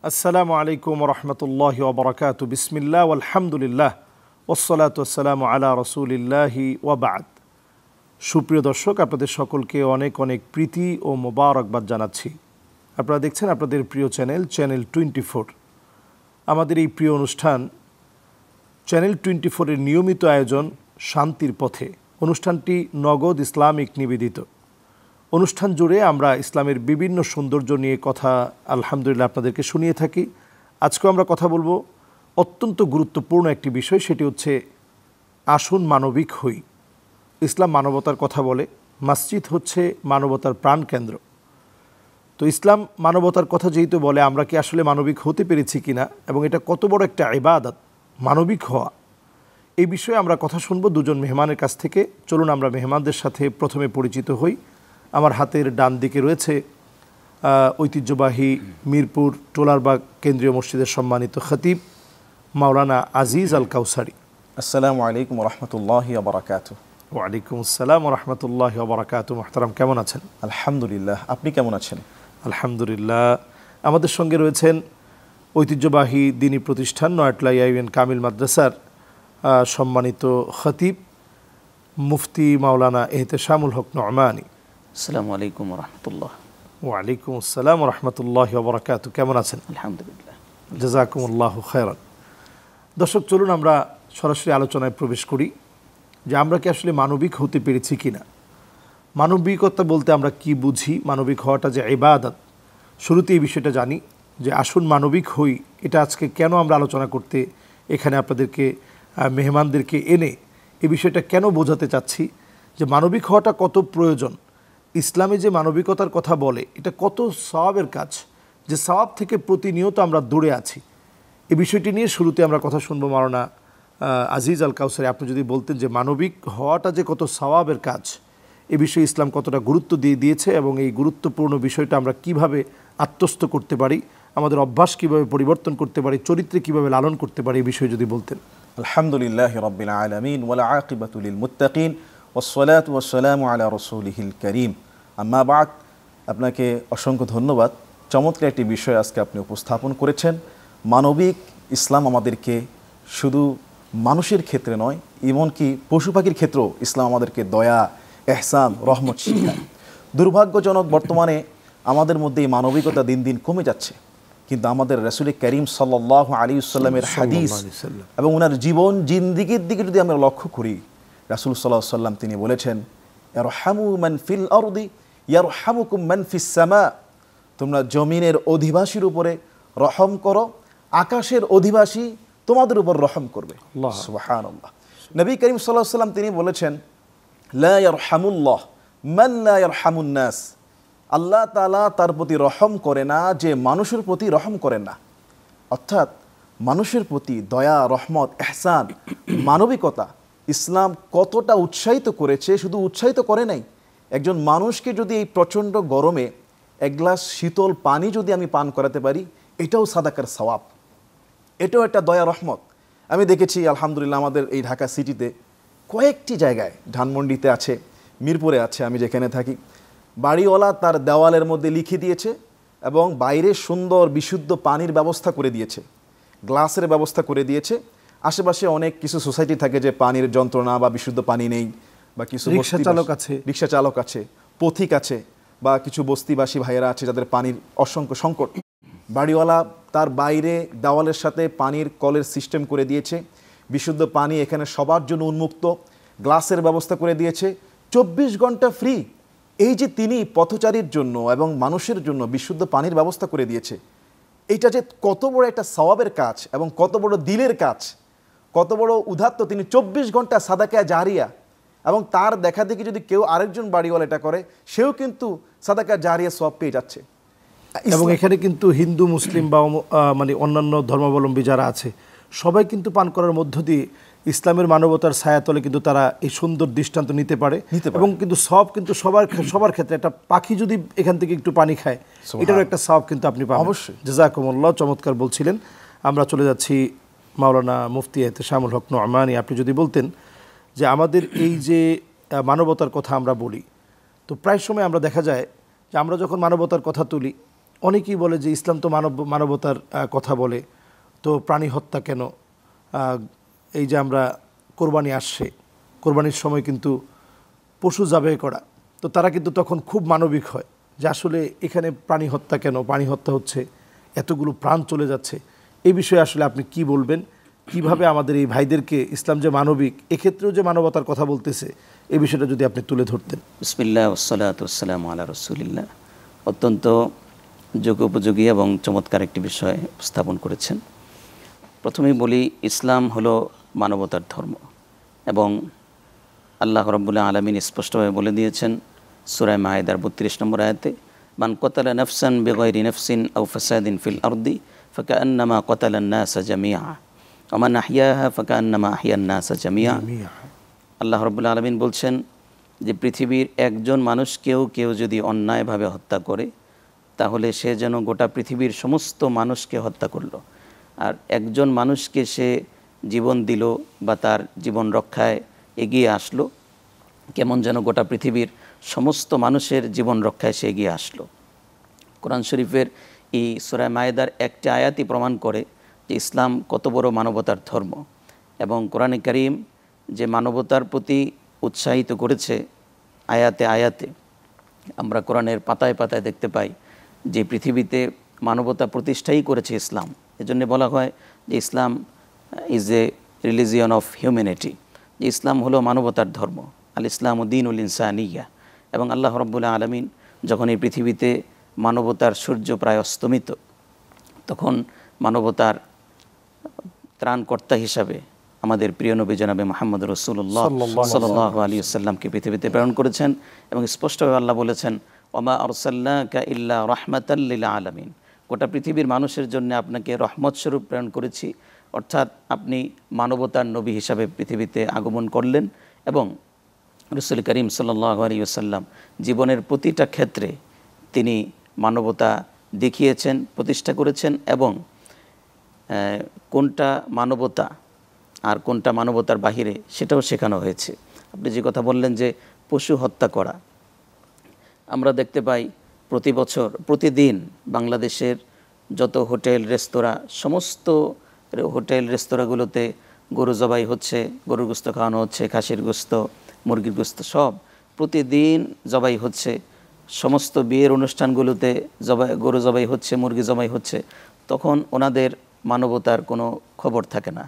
আসসালামু আলাইকুম রহমতুল্লাহ ওবরাকাতু বিসমিল্লাহ আলহামদুলিল্লাহ ওসসালাতু ওয়াসসালামু আলা রসুলিল্লাহি ওয়াবাদ। সুপ্রিয় দর্শক, আপনাদের সকলকে অনেক অনেক প্রীতি ও মোবারকবাদ জানাচ্ছি। আপনারা দেখছেন আপনাদের প্রিয় চ্যানেল 24। আমাদের এই প্রিয় অনুষ্ঠান চ্যানেল 24-এর নিয়মিত আয়োজন শান্তির পথে। অনুষ্ঠানটি নগদ ইসলামিক নিবেদিত। অনুষ্ঠান জুড়ে আমরা ইসলামের বিভিন্ন সৌন্দর্য নিয়ে কথা আলহামদুলিল্লাহ আপনাদেরকে শুনিয়ে থাকি। আজকেও আমরা কথা বলবো অত্যন্ত গুরুত্বপূর্ণ একটি বিষয়, সেটি হচ্ছে আসুন মানবিক হই। ইসলাম মানবতার কথা বলে, মসজিদ হচ্ছে মানবতার প্রাণকেন্দ্র। তো ইসলাম মানবতার কথা যেহেতু বলে, আমরা কি আসলে মানবিক হতে পেরেছি কিনা এবং এটা কত বড় একটা ইবাদত মানবিক হওয়া, এই বিষয়ে আমরা কথা শুনবো দুজন মেহমানের কাছ থেকে। চলুন আমরা মেহমানদের সাথে প্রথমে পরিচিত হই। আমার হাতের ডান দিকে রয়েছে ঐতিহ্যবাহী মিরপুর টোলারবাগ কেন্দ্রীয় মসজিদের সম্মানিত খতিব মাওলানা আজিজ আল কাউসারি। আসসালামু আলাইকুম রহমতুল্লাহি ওয়া বারাকাতুহু। ওয়ালাইকুম আসসালাম রহমতুল্লাহি ওয়া বারাকাতুহু। মুহতারাম, কেমন আছেন? আলহামদুলিল্লাহ, আপনি কেমন আছেন? আলহামদুলিল্লাহ। আমাদের সঙ্গে রয়েছেন ঐতিহ্যবাহী দ্বীনী প্রতিষ্ঠান নয়াটলা ইউএন কামিল মাদ্রাসার সম্মানিত খতিব মুফতি মাওলানা এহতেশামুল হক নোমানী। আসসালামু আলাইকুম রহমতুল্লাহ। ওয়ালাইকুম আসসালাম রহমতুল্লাহি ওয়া বারাকাতুহু। কেমন আছেন? আলহামদুলিল্লাহ, জাযাকুমুল্লাহু খায়রান। দর্শক, চলুন আমরা সরাসরি আলোচনায় প্রবেশ করি যে আমরা কি আসলে মানবিক হতে পেরেছি কিনা। মানবিকতা বলতে আমরা কি বুঝি, মানবিক হওয়াটা যে ইবাদত, শুরুতে এই বিষয়টা জানি যে আসুন মানবিক হই। এটা আজকে কেন আমরা আলোচনা করতে এখানে আপনাদেরকে মেহমানদেরকে এনে এই বিষয়টা কেন বোঝাতে চাচ্ছি যে মানবিক হওয়াটা কত প্রয়োজন। ইসলামে যে মানবিকতার কথা বলে, এটা কত সওয়াবের কাজ, যে সওয়াব থেকে প্রতিনিয়ত আমরা দূরে আছি। এই বিষয়টি নিয়ে শুরুতে আমরা কথা শুনবো মাওলানা আজিজ আল কাউসারি। আপনি যদি বলতেন যে মানবিক হওয়াটা যে কত সওয়াবের কাজ, এ বিষয়ে ইসলাম কতটা গুরুত্ব দিয়েছে এবং এই গুরুত্বপূর্ণ বিষয়টা আমরা কিভাবে আত্মস্থ করতে পারি, আমাদের অভ্যাস কিভাবে পরিবর্তন করতে পারি, চরিত্রে কিভাবে লালন করতে পারি, এই বিষয়ে যদি বলতেন। আলহামদুলিল্লাহি রাব্বিল আলামিন ওয়াল আকিবাতু লিল মুত্তাকিন ওয়াসসালাতু ওয়াসসালামু আলা রাসূলিহিল কারীম। আম্মা বাদ, আপনাকে অসংখ্য ধন্যবাদ। চমৎকার একটি বিষয় আজকে আপনি উপস্থাপন করেছেন। মানবিক ইসলাম আমাদেরকে শুধু মানুষের ক্ষেত্রে নয়, এমনকি পশু পাখির ক্ষেত্রেও ইসলাম আমাদেরকে দয়া, এহসান, রহমত শিখায়। দুর্ভাগ্যজনক, বর্তমানে আমাদের মধ্যে এই মানবিকতা দিন দিন কমে যাচ্ছে। কিন্তু আমাদের রাসূল করিম সাল্লাল্লাহু আলাইহি ওয়াসাল্লামের হাদিস এবং ওনার জীবন জিন্দেগীর দিকে যদি আমরা লক্ষ্য করি, রাসূল সাল্লাল্লাহু আলাইহি ওয়াসাল্লাম তিনি বলেছেন, ইয়ারহামু মান ফিল আরদি ইয়ারহামুকুম মান ফিস সামা। তোমরা জমিনের অধিবাসীর উপরে রহম করো, আকাশের অধিবাসী তোমাদের উপর রহম করবে। সুবহানাল্লাহ। নবী করিম সাল্লাল্লাহু আলাইহি ওয়াসাল্লাম তিনি বলেছেন, লা ইয়ারহামুল্লাহ মান লা ইয়ারহামুন নাস। আল্লাহ তাআলা তার প্রতি রহম করে না যে মানুষের প্রতি রহম করেন না। অর্থাৎ মানুষের প্রতি দয়া, রহমত, এহসান, মানবিকতা ইসলাম কতটা উৎসাহিত করেছে। শুধু উৎসাহিত করে নাই, একজন মানুষকে যদি এই প্রচণ্ড গরমে এক গ্লাস শীতল পানি যদি আমি পান করাতে পারি, এটাও সাদাকার সওয়াব, এটাও একটা দয়া, রহমত। আমি দেখেছি আলহামদুলিল্লাহ আমাদের এই ঢাকা সিটিতে কয়েকটি জায়গায়, ধানমন্ডিতে আছে, মিরপুরে আছে, আমি যেখানে থাকি, বাড়িওয়ালা তার দেওয়ালের মধ্যে লিখে দিয়েছে এবং বাইরে সুন্দর বিশুদ্ধ পানির ব্যবস্থা করে দিয়েছে, গ্লাসের ব্যবস্থা করে দিয়েছে। আশেপাশে অনেক কিছু সোসাইটি থাকে যে পানির যন্ত্রণা বা বিশুদ্ধ পানি নেই, বা কিছু রিক্সা চালক আছে, পথিক আছে, বা কিছু বস্তিবাসী ভাইয়েরা আছে যাদের পানির অসংখ্য সংকট। বাড়িওয়ালা তার বাইরে দেওয়ালের সাথে পানির কলের সিস্টেম করে দিয়েছে, বিশুদ্ধ পানি এখানে সবার জন্য উন্মুক্ত, গ্লাসের ব্যবস্থা করে দিয়েছে, 24 ঘন্টা ফ্রি। এই যে তিনি পথচারীর জন্য এবং মানুষের জন্য বিশুদ্ধ পানির ব্যবস্থা করে দিয়েছে, এটা যে কত বড় একটা সওয়াবের কাজ এবং কত বড় দিলের কাজ, কত বড় উদাত্ত। তিনি 24 ঘন্টা সাদাকা জারিয়া, এবং তার দেখা দেখি যদি কেউ আরেকজন বাড়িওয়ালা এটা করে, সেও কিন্তু সাদাকা জারিয়া সওয়াব পেয়ে যাচ্ছে। এবং এখানে কিন্তু হিন্দু, মুসলিম বা মানে অন্যান্য ধর্মাবলম্বী যারা আছে, সবাই কিন্তু পান করার মধ্য দিয়ে ইসলামের মানবতার ছায়াতলে কিন্তু তারা এই সুন্দর দৃষ্টান্ত নিতে পারে। এবং কিন্তু সব কিন্তু সবার ক্ষেত্রে, একটা পাখি যদি এখান থেকে একটু পানি খায়, এটারও একটা সওয়াব কিন্তু আপনি পাবেন। অবশ্যই। জাযাকুমুল্লাহ, চমৎকার বলছিলেন। আমরা চলে যাচ্ছি মাওলানা মুফতি এহতেশামুল হক নোমানী। আপনি যদি বলতেন যে আমাদের এই যে মানবতার কথা আমরা বলি, তো প্রায় সময় আমরা দেখা যায় যে আমরা যখন মানবতার কথা তুলি, অনেকেই বলে যে ইসলাম তো মানবতার কথা বলে, তো প্রাণী হত্যা কেন? এই যে আমরা কোরবানি আসছে, কোরবানির সময় কিন্তু পশু জবাই করা, তো তারা কিন্তু তখন খুব মানবিক হয় যে আসলে এখানে প্রাণী হত্যা কেন, প্রাণী হত্যা হচ্ছে, এতগুলো প্রাণ চলে যাচ্ছে। এই বিষয়ে আসলে আপনি কি বলবেন? কিভাবে আমাদের এই ভাইদেরকে ইসলাম যে মানবিক, এক্ষেত্রেও যে মানবতার কথা বলতেছে, এই বিষয়টা যদি আপনি তুলে ধরতেন। বিসমিল্লাহ ওয়াসসালাতু ওয়াসসালামু আলা রাসূলিল্লাহ। অত্যন্ত যোগোপযোগী এবং চমৎকার একটি বিষয় উপস্থাপন করেছেন। প্রথমেই বলি, ইসলাম হলো মানবতার ধর্ম এবং আল্লাহ রাব্বুল আলামিন স্পষ্টভাবে বলে দিয়েছেন সূরা মায়েদার ৩২ নম্বর আয়াতে, মান কতালা নাফসান বিগাইরি নাফসিন আও ফাসাদিন ফিল আরদি ফাকান্নামা কতালান নাসা জামিআ ওয়া মান আহইয়াহা ফাকান্নামা আহইয়ান নাসা জামিআ। আল্লাহ রাব্বুল আলামিন বলছেন যে পৃথিবীর একজন মানুষকেও কেউ যদি অন্যায়ভাবে হত্যা করে, তাহলে সে যেন গোটা পৃথিবীর সমস্ত মানুষকে হত্যা করলো। আর একজন মানুষকে সে জীবন দিল বা তার জীবন রক্ষায় এগিয়ে আসলো, কেমন যেন গোটা পৃথিবীর সমস্ত মানুষের জীবন রক্ষায় সে এগিয়ে আসলো। কোরআন শরীফের এই সূরা মায়েদার একটি আয়াতই প্রমাণ করে যে ইসলাম কত বড় মানবতার ধর্ম। এবং কোরআনে কারীম যে মানবতার প্রতি উৎসাহিত করেছে, আয়াতে আয়াতে আমরা কোরআনের পাতায় পাতায় দেখতে পাই যে পৃথিবীতে মানবতা প্রতিষ্ঠাই করেছে ইসলাম। এজন্য বলা হয় যে Islam is a religion of humanity, যে ইসলাম হলো মানবতার ধর্ম। আল ইসলাম দ্বীনুল ইনসানিয়্যাহ। এবং আল্লাহ রাব্বুল আলামিন যখন এই পৃথিবীতে মানবতার সূর্য প্রায় অস্তমিত, তখন মানবতার ত্রাণকর্তা হিসাবে আমাদের প্রিয় নবী জনাবে মুহাম্মদ রাসূলুল্লাহ সাল্লাল্লাহু আলাইহি ওয়াসাল্লামকে পৃথিবীতে প্রেরণ করেছেন। এবং স্পষ্টভাবে আল্লাহ বলেছেন, ওমা আরসালনাকা ইল্লা রাহমাতাল লিল আলামিন, গোটা পৃথিবীর মানুষের জন্য আপনাকে রহমত স্বরূপ প্রেরণ করেছি। অর্থাৎ আপনি মানবতার নবী হিসাবে পৃথিবীতে আগমন করলেন এবং রাসূল করিম সাল্লাল্লাহু আলাইহি ওয়াসাল্লাম জীবনের প্রতিটা ক্ষেত্রে তিনি মানবতা দেখিয়েছেন, প্রতিষ্ঠা করেছেন। এবং কোনটা মানবতা আর কোনটা মানবতার বাহিরে সেটাও শেখানো হয়েছে। আপনি যে কথা বললেন যে পশু হত্যা করা, আমরা দেখতে পাই প্রতি বছর প্রতিদিন বাংলাদেশের যত হোটেল রেস্তোরাঁ, সমস্ত হোটেল রেস্তোরাঁগুলোতে গরু জবাই হচ্ছে, গরুর গোস্ত খাওয়ানো হচ্ছে, খাসির গোস্ত, মুরগির গোস্ত, সব প্রতিদিন জবাই হচ্ছে। সমস্ত বিয়ের অনুষ্ঠানগুলোতে গরু জবাই হচ্ছে, মুরগি জবাই হচ্ছে। তখন ওনাদের মানবতার কোনো খবর থাকে না।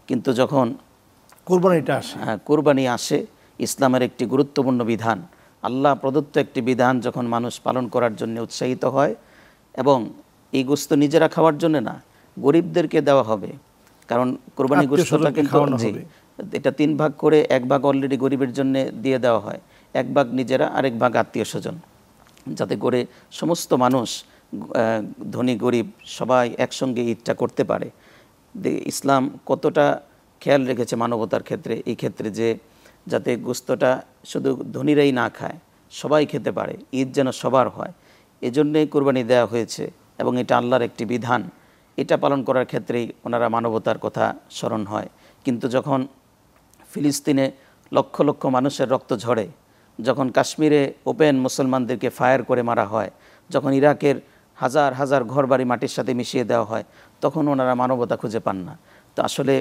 কিন্তু যখন কোরবানি আসে, ইসলামের একটি গুরুত্বপূর্ণ বিধান, আল্লাহ প্রদত্ত একটি বিধান, যখন মানুষ পালন করার জন্য উৎসাহিত হয় এবং এই গোস্ত নিজেরা খাওয়ার জন্য না, গরিবদেরকে দেওয়া হবে। কারণ কোরবানি গোস্তটা কিন্তু এটা 3 ভাগ করে 1 ভাগ অলরেডি গরিবের জন্য দিয়ে দেওয়া হয়, 1 ভাগ নিজেরা, আরেক ভাগ আত্মীয় স্বজন, যাতে করে সমস্ত মানুষ ধনী গরিব সবাই একসঙ্গে ঈদটা করতে পারে। ইসলাম কতটা খেয়াল রেখেছে মানবতার ক্ষেত্রে, এই ক্ষেত্রে যে যাতে গোস্তটা শুধু ধনীরাই না খায়, সবাই খেতে পারে, ঈদ যেন সবার হয়, এজন্যই কোরবানি দেওয়া হয়েছে। এবং এটা আল্লাহর একটি বিধান, এটা পালন করার ক্ষেত্রেই ওনারা মানবতার কথা স্মরণ হয়। কিন্তু যখন ফিলিস্তিনে লক্ষ লক্ষ মানুষের রক্ত ঝরে, যখন কাশ্মীরে ওপেন মুসলমানদেরকে ফায়ার করে মারা হয়, যখন ইরাকের হাজার হাজার ঘরবাড়ি মাটির সাথে মিশিয়ে দেওয়া হয়, তখন ওনারা মানবতা খুঁজে পান না। তো আসলে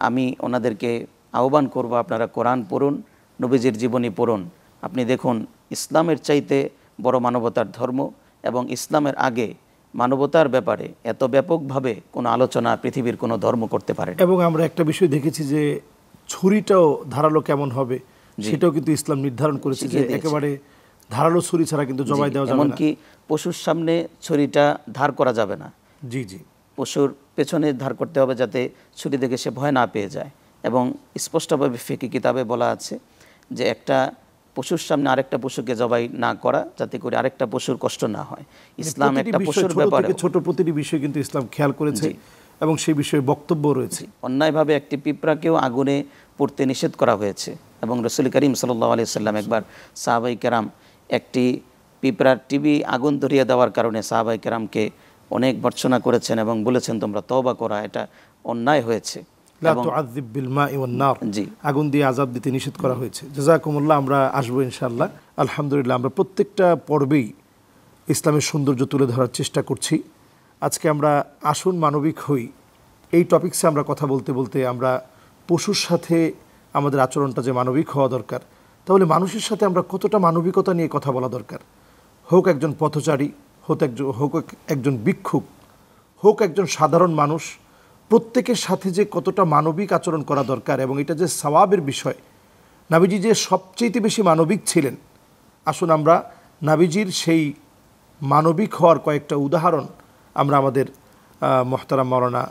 আমি ওনাদেরকে আহ্বান করব, আপনারা কোরআন পড়ুন, নবীজির জীবনী পড়ুন। আপনি দেখুন ইসলামের চাইতে বড় মানবতার ধর্ম, এবং ইসলামের আগে মানবতার ব্যাপারে এত ব্যাপকভাবে কোনো আলোচনা পৃথিবীর কোনো ধর্ম করতে পারে। এবং আমরা একটা বিষয় দেখেছি যে ছুরিটাও ধারালো কেমন হবে সেটাও কিন্তু ইসলাম নির্ধারণ করেছে, যে একেবারে ধারালো ছুরি ছাড়া কিন্তু জবাই দেওয়া যাবে না। এমনকি পশুর সামনে ছুরিটা ধার করা যাবে না। জি জি, পশুর পেছনে ধার করতে হবে যাতে ছুরি দেখে সে ভয় না পেয়ে যায়। এবং স্পষ্টভাবে ফিকহি কিতাবে বলা আছে যে একটা পশুর সামনে আরেকটা পশুকে জবাই না করা, যাতে করে আরেকটা পশুর কষ্ট না হয়। ইসলাম একটা পশুর ব্যাপারে ছোট প্রতিটি বিষয় কিন্তু ইসলাম খেয়াল করেছে এবং সেই বিষয়ে বক্তব্য রয়েছে। অন্যায়ভাবে একটি পিঁপড়াকেও আগুনে পুড়তে নিষেধ করা হয়েছে। এবং রাসূল করিম সাল্লাল্লাহু আলাইহি সাল্লাম একবার সাহাবায়ে কেরাম একটি পিঁপড়ার টিবি আগুন ধরিয়ে দেওয়ার কারণে সাহাবায়ে কেরামকে অনেক ভর্ৎসনা করেছেন এবং বলেছেন তোমরা তওবা করা, এটা অন্যায় হয়েছে। আগুন দিয়ে আযাব দিতে নিষেধ করা হয়েছে। জাযাকুমুল্লাহ। আমরা আসবো ইনশাআল্লাহ। আলহামদুলিল্লাহ, আমরা প্রত্যেকটা পর্বেই ইসলামের সৌন্দর্য তুলে ধরার চেষ্টা করছি। আজকে আমরা আসুন মানবিক হই এই টপিকসে আমরা কথা বলতে বলতে আমরা পশুর সাথে আমাদের আচরণটা যে মানবিক হওয়া দরকার, তাহলে মানুষের সাথে আমরা কতটা মানবিকতা নিয়ে কথা বলা দরকার। হোক একজন পথচারী, হোক একজন ভিক্ষুক, হোক একজন সাধারণ মানুষ, প্রত্যেকের সাথে যে কতটা মানবিক আচরণ করা দরকার এবং এটা যে সওয়াবের বিষয়। নবীজি যে সবচেয়ে বেশি মানবিক ছিলেন, আসুন আমরা নবীজির সেই মানবিক হওয়ার কয়েকটা উদাহরণ আমরা আমাদের মোহতারাম মাওলানা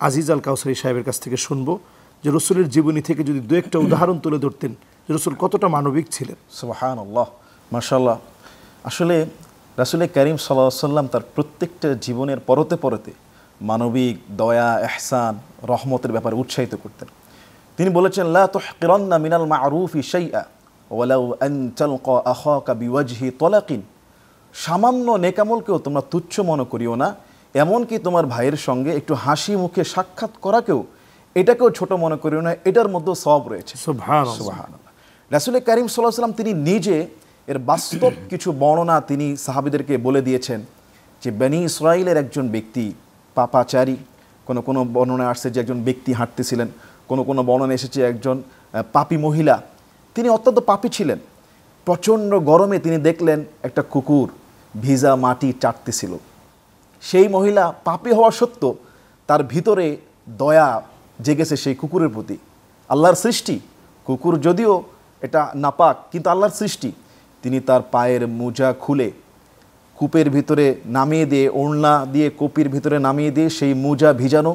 আজিজ আল কাউসারি সাহেবের কাছ থেকে শুনবো, যে রসুলের জীবনী থেকে যদি দু একটা উদাহরণ তুলে ধরতেন যে রসুল কতটা মানবিক ছিলেন। সুবহানাল্লাহ, মাশাআল্লাহ। আসলে রাসূল করিম সাল্লাল্লাহু আলাইহি ওয়াসাল্লাম তার প্রত্যেকটা জীবনের পরতে পরতে মানবিক, দয়া, ইহসান, রহমতের ব্যাপারে উৎসাহিত করতেন। তিনি বলেছেন, লা তুহকিরান্না মিনাল মা'রুফি শাইআ ওয়ালাউ আন তালকা আখাকা বিওয়াজহি তালাকিন। সামান্য নেকামলকেও তোমরা তুচ্ছ মনে করিও না, এমনকি তোমার ভাইয়ের সঙ্গে একটু হাসি মুখে সাক্ষাৎ করাকেও, এটাকেও ছোট মনে করিও না, এটার মধ্যেও সওয়াব রয়েছে। সুবহানাল্লাহ। রাসূল করিম সাল্লাল্লাহু আলাইহি ওয়াসাল্লাম তিনি নিজে এর বাস্তব কিছু বর্ণনা তিনি সাহাবীদেরকে বলে দিয়েছেন যে বনি ইসরাইলের একজন ব্যক্তি পাপাচারী, কোনো বর্ণনা আসছে যে একজন ব্যক্তি হাঁটতেছিলেন, কোনো বর্ণনা এসেছে একজন পাপী মহিলা, তিনি অত্যন্ত পাপী ছিলেন। প্রচণ্ড গরমে তিনি দেখলেন একটা কুকুর ভিজা মাটি চাটতেছিল। সেই মহিলা পাপী হওয়া সত্ত্বেও তার ভিতরে দয়া জেগেছে সেই কুকুরের প্রতি। আল্লাহর সৃষ্টি, কুকুর যদিও এটা নাপাক কিন্তু আল্লাহর সৃষ্টি। তিনি তার পায়ের মোজা খুলে কূপের ভিতরে নামিয়ে দিয়ে, ওড়না দিয়ে কূপের ভিতরে নামিয়ে দিয়ে সেই মোজা ভিজানো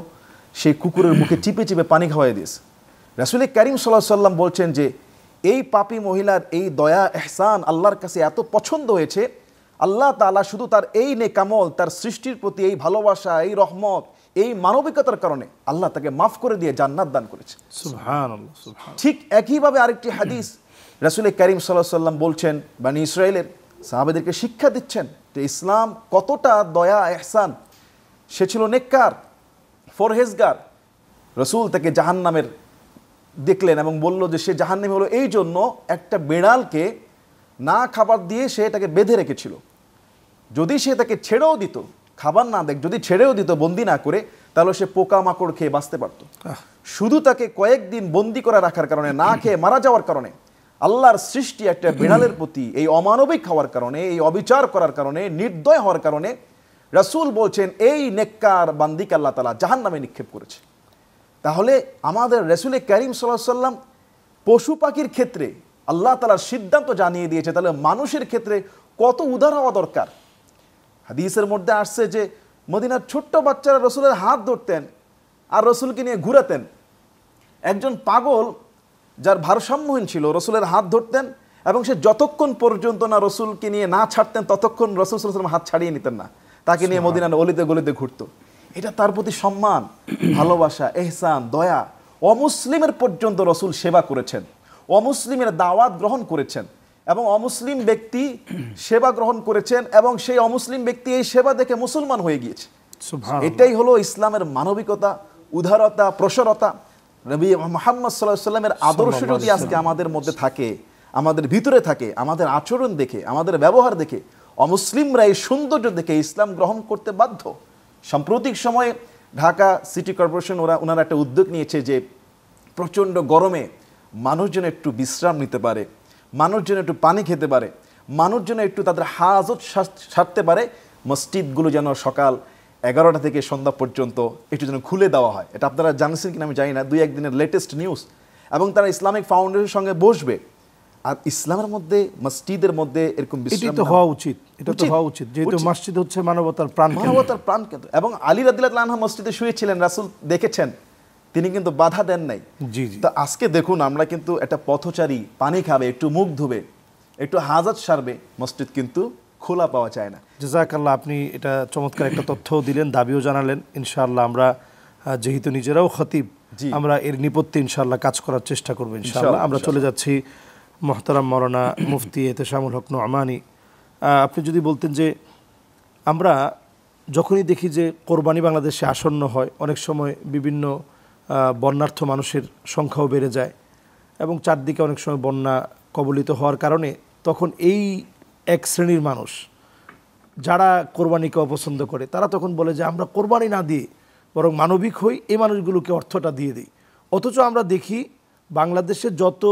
সেই কুকুরের মুখে চিপে চিপে পানি খাওয়াই দিয়েছে। রাসূল করিম সাল্লাল্লাহু আলাইহি ওয়াসাল্লাম বলছেন যে এই পাপী মহিলার এই দয়া, ইহসান আল্লাহর কাছে এত পছন্দ হয়েছে, আল্লাহ তাআলা শুধু তার এই নেকামল, তার সৃষ্টির প্রতি এই ভালোবাসা, এই রহমত, এই মানবিকতার কারণে আল্লাহ তাকে মাফ করে দিয়ে জান্নাত দান করেছে। সুবহানাল্লাহ। ঠিক একইভাবে আরেকটি হাদিস রাসূল করিম সাল্লাল্লাহু আলাইহি ওয়াসাল্লাম বলছেন, বনি ইসরাইলের সাহাবাদেরকে শিক্ষা দিচ্ছেন যে ইসলাম কতটা দয়া, ইহসান। সে ছিল নেককার, ফরহেজগার। রসুল তাকে জাহান্নামের দেখলেন এবং বলল যে সে জাহান্নামী হলো এই জন্য একটা বিড়ালকে না খাবার দিয়ে সে তাকে বেঁধে রেখেছিল। যদি সে তাকে ছেড়েও দিত, খাবার না দেখ, যদি ছেড়েও দিত বন্দি না করে, তাহলে সে পোকামাকড় খেয়ে বাঁচতে পারত। শুধু তাকে কয়েকদিন বন্দি করে রাখার কারণে, না খেয়ে মারা যাওয়ার কারণে, আল্লাহর সৃষ্টি একটা বিড়ালের প্রতি এই অমানবিক হওয়ার কারণে, এই অবিচার করার কারণে, নির্দয় হওয়ার কারণে রাসূল বলছেন এই নেককার বান্দিকে আল্লাহ তাআলা জাহান্নামে নিক্ষেপ করেছে। তাহলে আমাদের রাসূল করিম সাল্লাল্লাহু আলাইহি ওয়াসাল্লাম পশু পাখির ক্ষেত্রে আল্লাহ তাআলার সিদ্ধান্ত জানিয়ে দিয়েছে, তাহলে মানুষের ক্ষেত্রে কত উদার হওয়া দরকার। হাদিসের মধ্যে আসছে যে মদিনার ছোট্ট বাচ্চারা রসুলের হাত ধরতেন আর রসুলকে নিয়ে ঘুরাতেন। একজন পাগল যার ভারসাম্যহীন ছিল রসুলের হাত ধরতেন এবং সে যতক্ষণ পর্যন্ত না রসুলকে নিয়ে না ছাড়তেন ততক্ষণ রসুল সাল্লাল্লাহু আলাইহি ওয়াসাল্লাম হাত ছাড়িয়ে নিতেন না, তাকে নিয়ে মদিনার অলিতে গলিতে ঘুরতো। এটা তার প্রতি সম্মান, ভালোবাসা, এহসান, দয়া। অমুসলিমের পর্যন্ত রসুল সেবা করেছেন, অমুসলিমের দাওয়াত গ্রহণ করেছেন এবং অমুসলিম ব্যক্তি সেবা গ্রহণ করেছেন এবং সেই অমুসলিম ব্যক্তি এই সেবা দেখে মুসলমান হয়ে গিয়েছে। এটাই হলো ইসলামের মানবিকতা, উদারতা, প্রসারতা। নবী মুহাম্মদ সাল্লাল্লাহু আলাইহি ওয়াসাল্লামের আদর্শ যদি আজকে আমাদের মধ্যে থাকে, আমাদের ভিতরে থাকে, আমাদের আচরণ দেখে, আমাদের ব্যবহার দেখে অমুসলিমরা এই সৌন্দর্য দেখে ইসলাম গ্রহণ করতে বাধ্য। সাম্প্রতিক সময়ে ঢাকা সিটি কর্পোরেশন ওনারা একটা উদ্যোগ নিয়েছে যে প্রচণ্ড গরমে মানুষজন একটু বিশ্রাম নিতে পারে, মানুষজন একটু পানি খেতে পারে, মানুষজন একটু তাদের হাজত সারতে পারে, মসজিদগুলো যেন সকাল 11টা থেকে সন্ধ্যা পর্যন্ত একটু যেন খুলে দেওয়া হয়। এটা আপনারা জানছেন কিনা আমি জানি না, 2-1 দিনের লেটেস্ট নিউজ। এবং তারা ইসলামিক ফাউন্ডেশনের সঙ্গে বসবে। আর ইসলামের মধ্যে, মসজিদের মধ্যে এরকম বিশ্রাম হওয়া উচিত, এটা তো হওয়া উচিত, যেহেতু মসজিদ হচ্ছে মানবতার প্রাণকেন্দ্র। এবং আলী রাদিয়াল্লাহু আনহু মসজিদে শুয়েছিলেন, রাসূল দেখেছেন, তিনি কিন্তু বাধা দেন নাই। তো আজকে দেখুন আমরা কিন্তু একটা পথচারী পানি খাবে, একটু মুখ ধুবে, একটু হাজত সারবে, মসজিদ কিন্তু খোলা পাওয়া যায় না। জাযাকাল্লাহ, আপনি এটা চমৎকার একটা তথ্যও দিলেন, দাবিও জানালেন। ইনশাআল্লাহ আমরা যেহেতু নিজেরাও খতিব, আমরা এর নিপত্তি ইনশাআল্লাহ কাজ করার চেষ্টা করবো ইনশাআল্লাহ। আমরা চলে যাচ্ছি মোহতারাম মাওলানা মুফতি এতেশামুল হক নোমানী। আপনি যদি বলতেন যে আমরা যখনই দেখি যে কোরবানি বাংলাদেশে আসন্ন হয়, অনেক সময় বিভিন্ন বন্যার্থ মানুষের সংখ্যাও বেড়ে যায় এবং চারদিকে অনেক সময় বন্যা কবলিত হওয়ার কারণে তখন এই এক শ্রেণীর মানুষ যারা কোরবানিকে অপছন্দ করে তারা তখন বলে যে আমরা কোরবানি না দিয়ে বরং মানবিক হই, এই মানুষগুলোকে অর্থটা দিয়ে দিই। অথচ আমরা দেখি বাংলাদেশে যত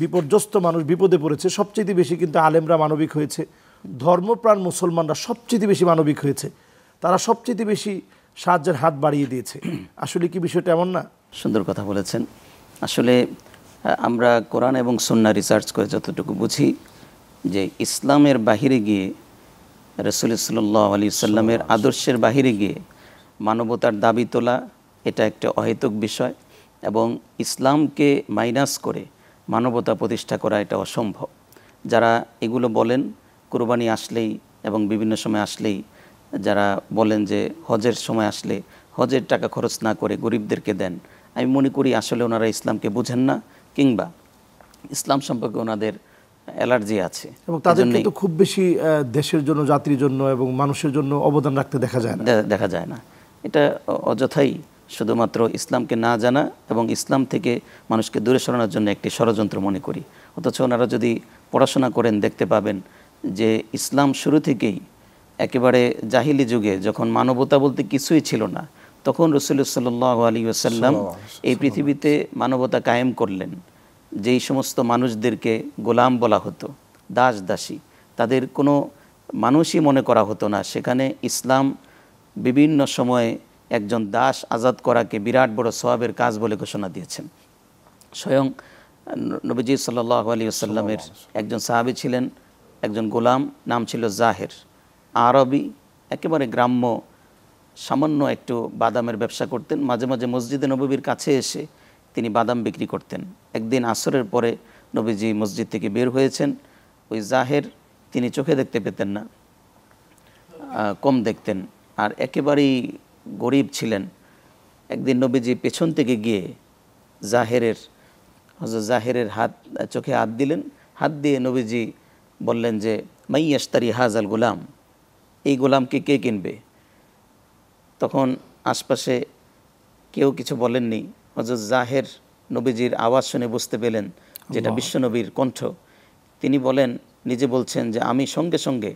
বিপর্যস্ত মানুষ বিপদে পড়েছে সবচেয়ে বেশি কিন্তু আলেমরা মানবিক হয়েছে, ধর্মপ্রাণ মুসলমানরা সবচেয়ে বেশি মানবিক হয়েছে, তারা সবচেয়ে বেশি সাহায্যের হাত বাড়িয়ে দিয়েছে। আসলে কি বিষয়টা এমন না? সুন্দর কথা বলেছেন। আসলে আমরা কোরআন এবং সুন্নাহ রিসার্চ করে যতটুকু বুঝি যে ইসলামের বাহিরে গিয়ে, রাসূল সাল্লাল্লাহু আলাইহি সাল্লামের আদর্শের বাহিরে গিয়ে মানবতার দাবি তোলা এটা একটা অহেতুক বিষয়, এবং ইসলামকে মাইনাস করে মানবতা প্রতিষ্ঠা করা এটা অসম্ভব। যারা এগুলো বলেন কুরবানি আসলেই এবং বিভিন্ন সময় আসলেই, যারা বলেন যে হজের সময় আসলে হজের টাকা খরচ না করে গরিবদেরকে দেন, আমি মনে করি আসলে ওনারা ইসলামকে বুঝেন না, কিংবা ইসলাম সম্পর্কে ওনাদের অ্যালার্জি আছে। এবং তাদের কিন্তু খুব বেশি দেশের জন্য, জাতির জন্য এবং মানুষের জন্য অবদান রাখতে দেখা যায় না। এটা অযথাই শুধুমাত্র ইসলামকে না জানা এবং ইসলাম থেকে মানুষকে দূরে সরানোর জন্য একটি ষড়যন্ত্র মনে করি। অথচ ওনারা যদি পড়াশোনা করেন দেখতে পাবেন যে ইসলাম শুরু থেকেই একেবারে জাহিলি যুগে যখন মানবতা বলতে কিছুই ছিল না, তখন রাসূলুল্লাহ সাল্লাল্লাহু আলাইহি ওয়াসাল্লাম এই পৃথিবীতে মানবতা কায়েম করলেন। যেই সমস্ত মানুষদেরকে গোলাম বলা হতো, দাস দাসী, তাদের কোনো মানুষই মনে করা হতো না, সেখানে ইসলাম বিভিন্ন সময়ে একজন দাস আজাদ করাকে বিরাট বড় সওয়াবের কাজ বলে ঘোষণা দিয়েছেন। স্বয়ং নবীজি সাল্লাল্লাহু আলাইহি ওয়াসাল্লামের একজন সাহাবী ছিলেন, একজন গোলাম, নাম ছিল জাহের, আরবি, একেবারে গ্রাম্য, সামান্য একটু বাদামের ব্যবসা করতেন। মাঝে মাঝে মসজিদে নববীর কাছে এসে তিনি বাদাম বিক্রি করতেন। একদিন আসরের পরে নবীজি মসজিদ থেকে বের হয়েছেন। ওই জাহের তিনি চোখে দেখতে পেতেন না, কম দেখতেন, আর একেবারেই গরিব ছিলেন। একদিন নবীজি পেছন থেকে গিয়ে হযরত জাহেরের চোখে হাত দিলেন। হাত দিয়ে নবীজি বললেন যে মাইয়াশতারি হাজাল গোলাম, এই গোলামকে কে কিনবে? তখন আশপাশে কেউ কিছু বলেননি। হযরত জাহের নবীজির আওয়াজ শুনে বুঝতে পেলেন যেটা বিশ্বনবীর কণ্ঠ। তিনি বলেন, নিজে বলছেন যে আমি সঙ্গে সঙ্গে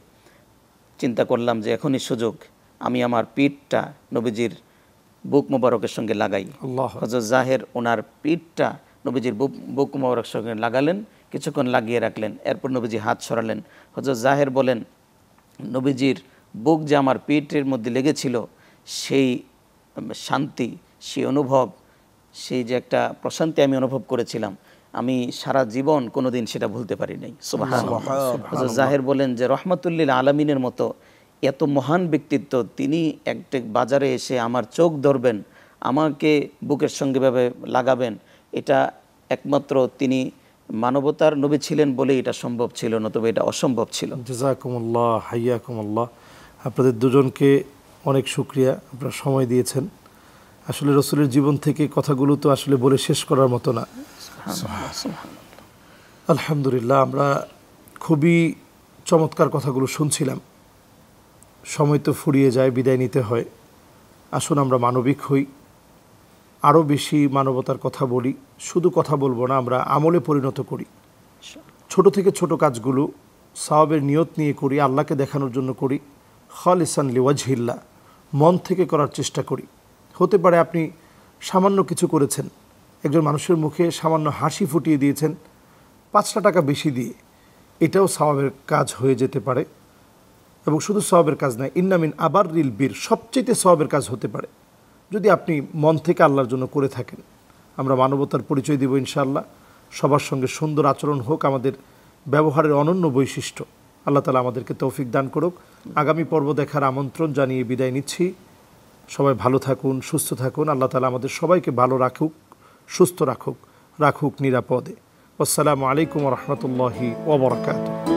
চিন্তা করলাম যে এখনই সুযোগ, আমি আমার পিঠটা নবীজির বুক মোবারকের সঙ্গে লাগাই। হযরত জাহের ওনার পিঠটা নবীজির বুক মোবারকের সঙ্গে লাগালেন, কিছুক্ষণ লাগিয়ে রাখলেন, এরপর নবীজি হাত সরালেন। হযরত জাহের বলেন, নবীজির বুক যে আমার পিঠের মধ্যে লেগেছিল, সেই শান্তি, সেই অনুভব, সেই যে একটা প্রশান্তি আমি অনুভব করেছিলাম, আমি সারা জীবন কোনোদিন সেটা ভুলতে পারি নাই। সুবহানাল্লাহ। হযরত জাহের বলেন যে রহমাতুল্লিল আলামিনের মতো এত মহান ব্যক্তিত্ব, তিনি একটা বাজারে এসে আমার চোখ ধরবেন, আমাকে বুকের সঙ্গে ভাবে লাগাবেন, এটা একমাত্র তিনি মানবতার নবী ছিলেন বলেই এটা সম্ভব ছিল, নতুবা এটা অসম্ভব ছিল। জাযাকুমুল্লাহ, হাইয়াকুমুল্লাহ। আপনাদের দুজনকে অনেক শুকরিয়া, আপনারা সময় দিয়েছেন। আসলে রাসূলের জীবন থেকে কথাগুলো তো আসলে বলে শেষ করার মতো না। আলহামদুলিল্লাহ, আমরা খুবই চমৎকার কথাগুলো শুনছিলাম। সময় তো ফুরিয়ে যায়, বিদায় নিতে হয়। আসুন আমরা মানবিক হই, আরও বেশি মানবতার কথা বলি। শুধু কথা বলবো না, আমরা আমলে পরিণত করি। ছোট থেকে ছোট কাজগুলো সওয়াবের নিয়ত নিয়ে করি, আল্লাহকে দেখানোর জন্য করি, খালিসান লিওয়াজহিল্লাহ, মন থেকে করার চেষ্টা করি। হতে পারে আপনি সামান্য কিছু করেছেন, একজন মানুষের মুখে সামান্য হাসি ফুটিয়ে দিয়েছেন 5টা টাকা বেশি দিয়ে, এটাও সওয়াবের কাজ হয়ে যেতে পারে। এবং শুধু সওয়াবের কাজ নয়, ইন্নামিন আবাররিল বীর, সবচেয়ে সওয়াবের কাজ হতে পারে যদি আপনি মন থেকে আল্লাহর জন্য করে থাকেন। আমরা মানবতার পরিচয় দেব ইনশাআল্লাহ। সবার সঙ্গে সুন্দর আচরণ হোক আমাদের ব্যবহারের অনন্য বৈশিষ্ট্য। আল্লাহ তাআলা আমাদেরকে তৌফিক দান করুক। আগামী পর্ব দেখার আমন্ত্রণ জানিয়ে বিদায় নিচ্ছি। সবাই ভালো থাকুন, সুস্থ থাকুন। আল্লাহ তাআলা আমাদের সবাইকে ভালো রাখুক, সুস্থ রাখুক নিরাপদে। আসসালামু আলাইকুম ওয়া রাহমাতুল্লাহি ওয়া বারাকাতুহু।